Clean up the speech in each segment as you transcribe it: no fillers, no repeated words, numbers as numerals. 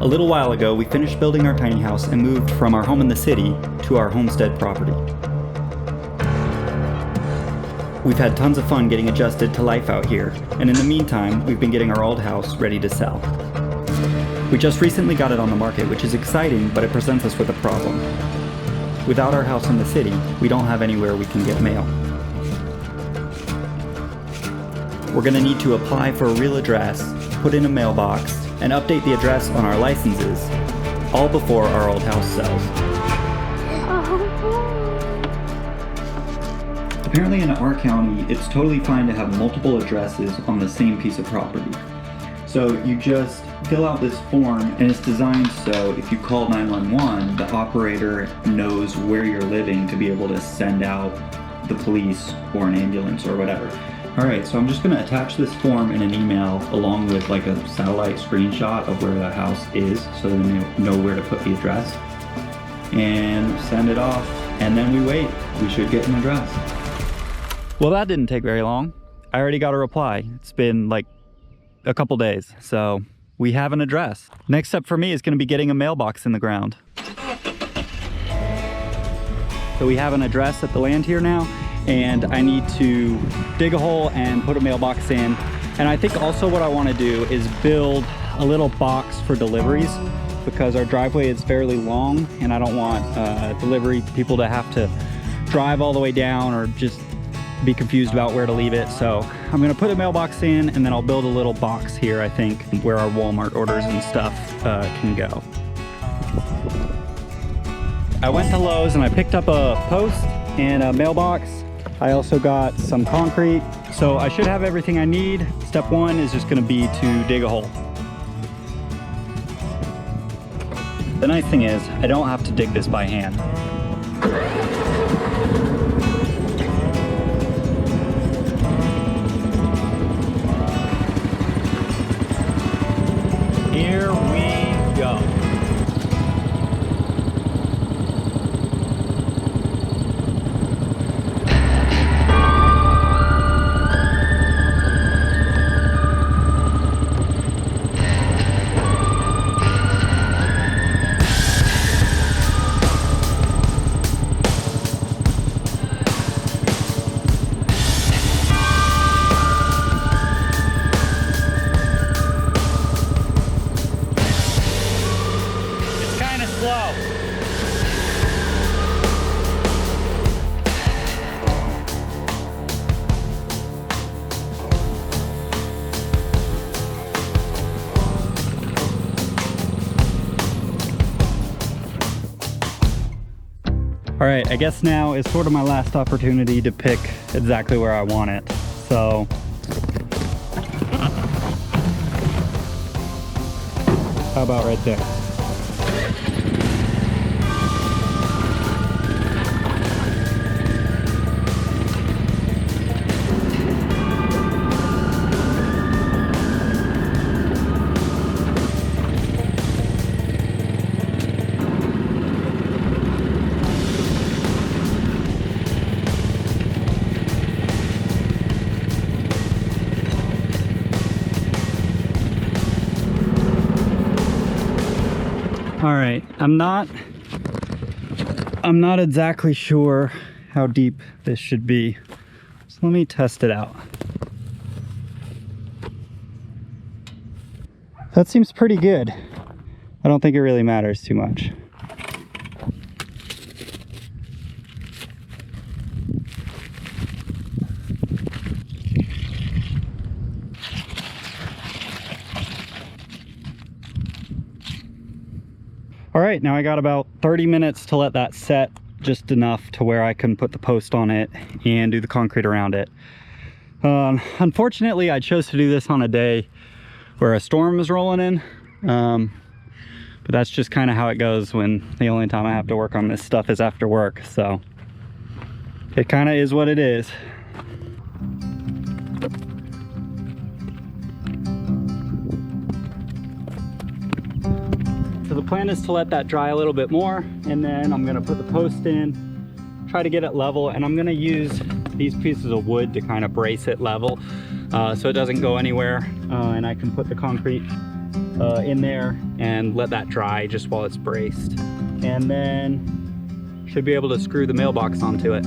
A little while ago, we finished building our tiny house and moved from our home in the city to our homestead property. We've had tons of fun getting adjusted to life out here, and in the meantime, we've been getting our old house ready to sell. We just recently got it on the market, which is exciting, but it presents us with a problem. Without our house in the city, we don't have anywhere we can get mail. We're going to need to apply for a real address, put in a mailbox, and update the address on our licenses, all before our old house sells. Apparently in our county, it's totally fine to have multiple addresses on the same piece of property. So you just fill out this form, and it's designed so if you call 911, the operator knows where you're living to be able to send out the police or an ambulance or whatever. Alright, so I'm just going to attach this form in an email along with like a satellite screenshot of where the house is so they know where to put the address, and send it off, and then we wait. We should get an address. Well, that didn't take very long. I already got a reply. It's been like a couple days, so we have an address. Next step for me is going to be getting a mailbox in the ground. So we have an address at the land here now, and I need to dig a hole and put a mailbox in. And I think also what I want to do is build a little box for deliveries, because our driveway is fairly long and I don't want delivery people to have to drive all the way down or just be confused about where to leave it. So I'm going to put a mailbox in, and then I'll build a little box here, I think, where our Walmart orders and stuff can go. I went to Lowe's and I picked up a post and a mailbox. I also got some concrete, so I should have everything I need. Step one is just going to be to dig a hole. The nice thing is I don't have to dig this by hand. Here we go. All right, I guess now is sort of my last opportunity to pick exactly where I want it. So how about right there? All right, I'm not exactly sure how deep this should be. So let me test it out. That seems pretty good. I don't think it really matters too much. All right, now I got about 30 minutes to let that set, just enough to where I can put the post on it and do the concrete around it. Unfortunately, I chose to do this on a day where a storm is rolling in, but that's just kind of how it goes when the only time I have to work on this stuff is after work. So it kind of is what it is. So the plan is to let that dry a little bit more, and then I'm gonna put the post in, try to get it level, and I'm gonna use these pieces of wood to kind of brace it level so it doesn't go anywhere, and I can put the concrete in there and let that dry just while it's braced. And then should be able to screw the mailbox onto it.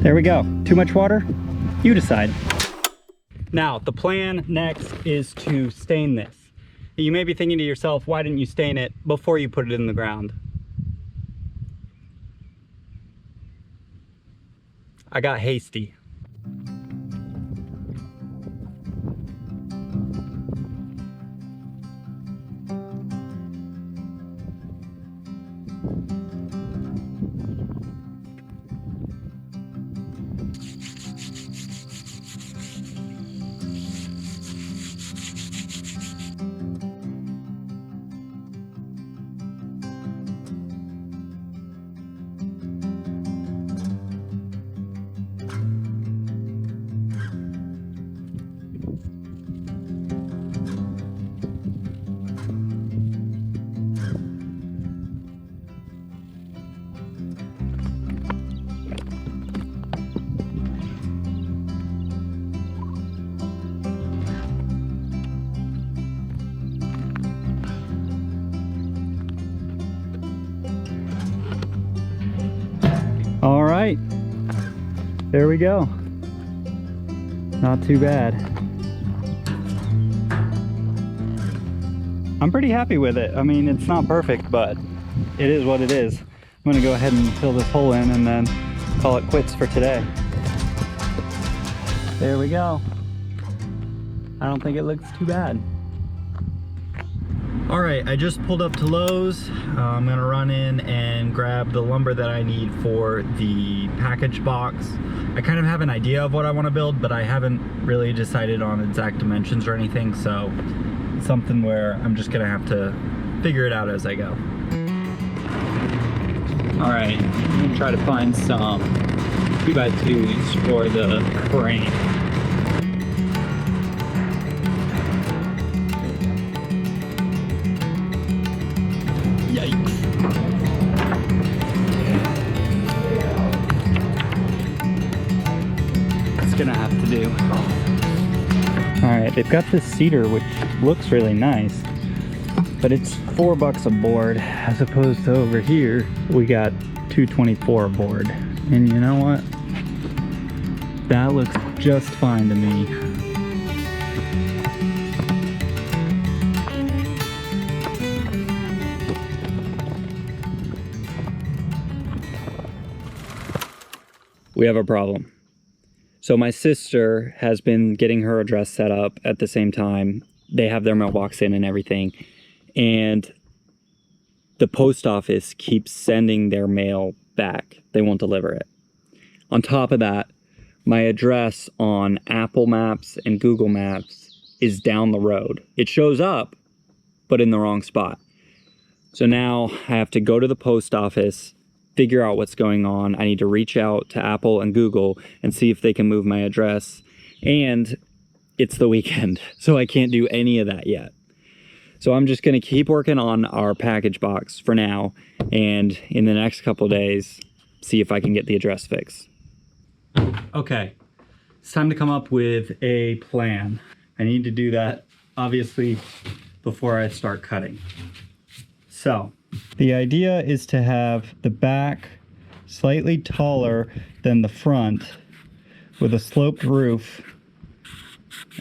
There we go. Too much water? You decide. Now, the plan next is to stain this. You may be thinking to yourself, why didn't you stain it before you put it in the ground? I got hasty. All right, there we go. Not too bad. I'm pretty happy with it. I mean, it's not perfect, but it is what it is. I'm gonna go ahead and fill this hole in and then call it quits for today. There we go. I don't think it looks too bad. All right, I just pulled up to Lowe's. I'm gonna run in and grab the lumber that I need for the package box. I kind of have an idea of what I want to build, but I haven't really decided on exact dimensions or anything, so it's something where I'm just gonna have to figure it out as I go. All right, I'm gonna try to find some 2x2s for the frame. Yikes. It's gonna have to do. All right, they've got this cedar, which looks really nice, but it's $4 a board, as opposed to over here, we got $2.24 a board. And you know what? That looks just fine to me. We have a problem. So my sister has been getting her address set up at the same time. They have their mailbox in and everything. And the post office keeps sending their mail back. They won't deliver it. On top of that, my address on Apple Maps and Google Maps is down the road. It shows up, but in the wrong spot. So now I have to go to the post office, figure out what's going on. I need to reach out to Apple and Google and see if they can move my address. And it's the weekend, so I can't do any of that yet. So I'm just gonna keep working on our package box for now, and in the next couple of days, see if I can get the address fixed. Okay, it's time to come up with a plan. I need to do that, obviously, before I start cutting. So, the idea is to have the back slightly taller than the front with a sloped roof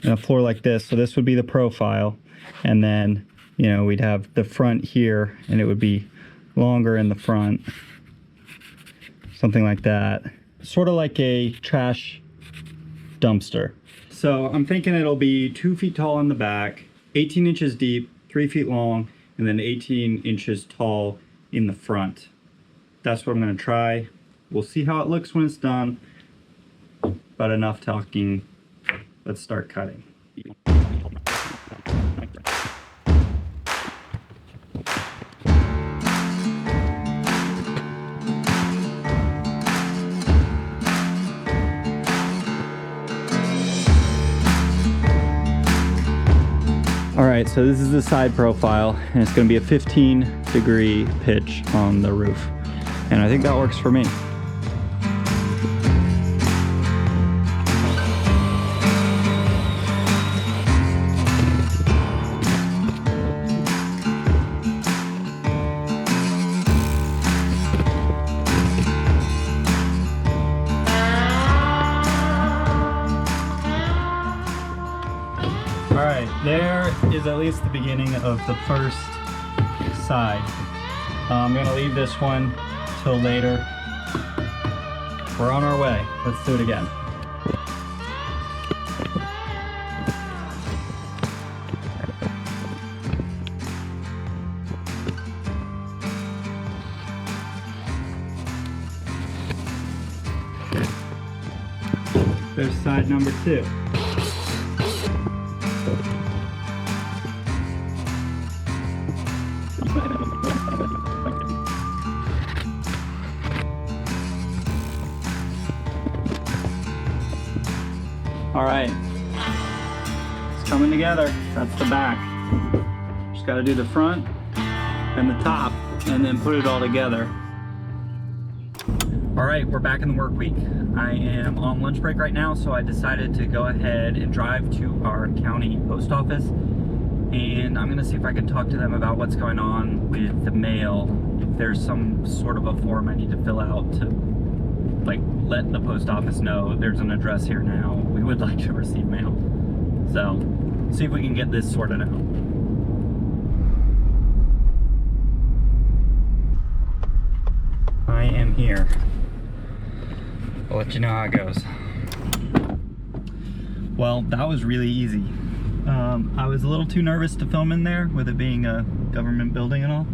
and a floor like this. So this would be the profile. And then, you know, we'd have the front here and it would be longer in the front. Something like that. Sort of like a trash dumpster. So I'm thinking it'll be 2 feet tall in the back, 18 inches deep, 3 feet long, and then 18 inches tall in the front. That's what I'm gonna try. We'll see how it looks when it's done. But enough talking. Let's start cutting. All right, so this is the side profile, and it's gonna be a 15-degree pitch on the roof. And I think that works for me. All right, there is at least the beginning of the first side. I'm gonna leave this one till later. We're on our way. Let's do it again. There's side number 2. All right, it's coming together. That's the back. Just got to do the front and the top and then put it all together. All right, we're back in the work week. I am on lunch break right now, so I decided to go ahead and drive to our county post office, and I'm gonna see if I can talk to them about what's going on with the mail. If there's some sort of a form I need to fill out to like let the post office know there's an address here now. We would like to receive mail. So, see if we can get this sorted out. I am here. I'll let you know how it goes. Well, that was really easy. I was a little too nervous to film in there with it being a government building and all,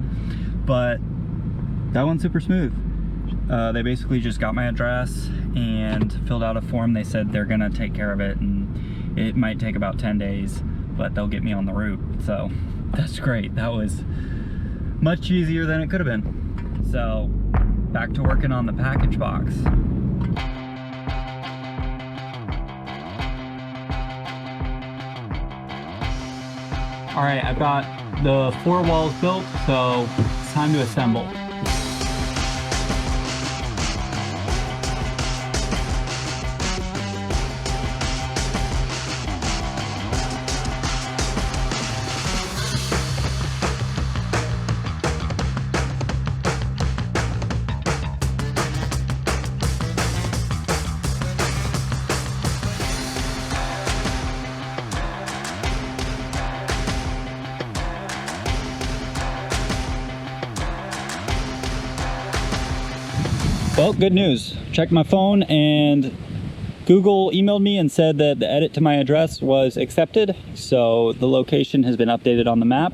but that one's super smooth. They basically just got my address and filled out a form. They said they're gonna take care of it, and it might take about 10 days, but they'll get me on the route. So that's great. That was much easier than it could have been. So back to working on the package box. All right, I've got the 4 walls built, so it's time to assemble. Well, good news. Checked my phone and Google emailed me and said that the edit to my address was accepted. So the location has been updated on the map,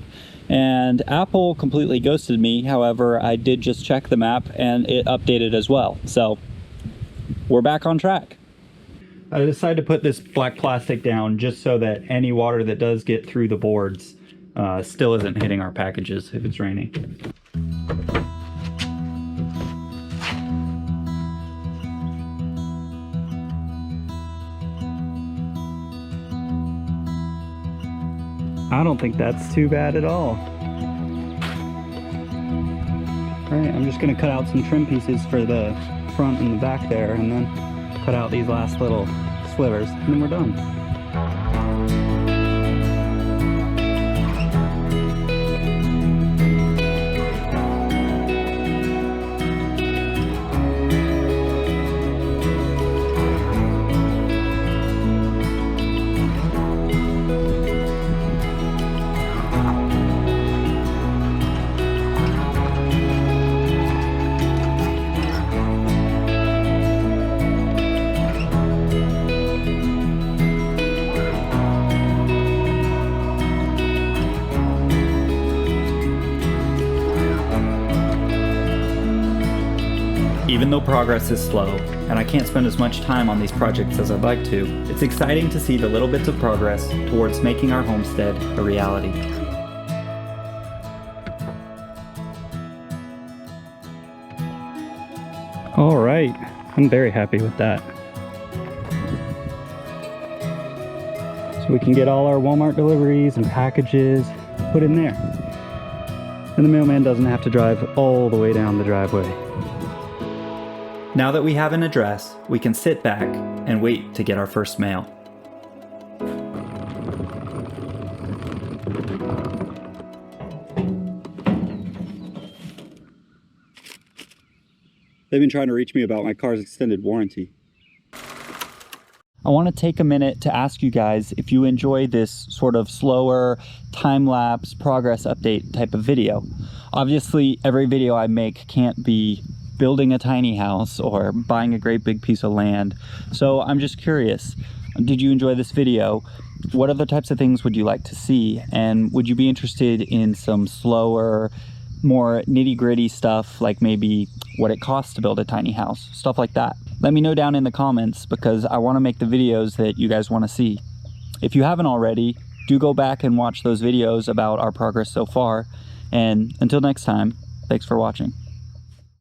and Apple completely ghosted me. However, I did just check the map and it updated as well. So we're back on track. I decided to put this black plastic down just so that any water that does get through the boards still isn't hitting our packages if it's raining. I don't think that's too bad at all. All right, I'm just gonna cut out some trim pieces for the front and the back there, and then cut out these last little slivers, and then we're done. though progress is slow, and I can't spend as much time on these projects as I'd like to, it's exciting to see the little bits of progress towards making our homestead a reality. All right, I'm very happy with that. So we can get all our Walmart deliveries and packages put in there. And the mailman doesn't have to drive all the way down the driveway. Now that we have an address, we can sit back and wait to get our first mail. They've been trying to reach me about my car's extended warranty. I want to take a minute to ask you guys if you enjoy this sort of slower, time-lapse progress update type of video. Obviously, every video I make can't be building a tiny house or buying a great big piece of land. So I'm just curious, did you enjoy this video? What other types of things would you like to see? And would you be interested in some slower, more nitty-gritty stuff, like maybe what it costs to build a tiny house, stuff like that? Let me know down in the comments, because I want to make the videos that you guys want to see. If you haven't already, do go back and watch those videos about our progress so far. And until next time, thanks for watching.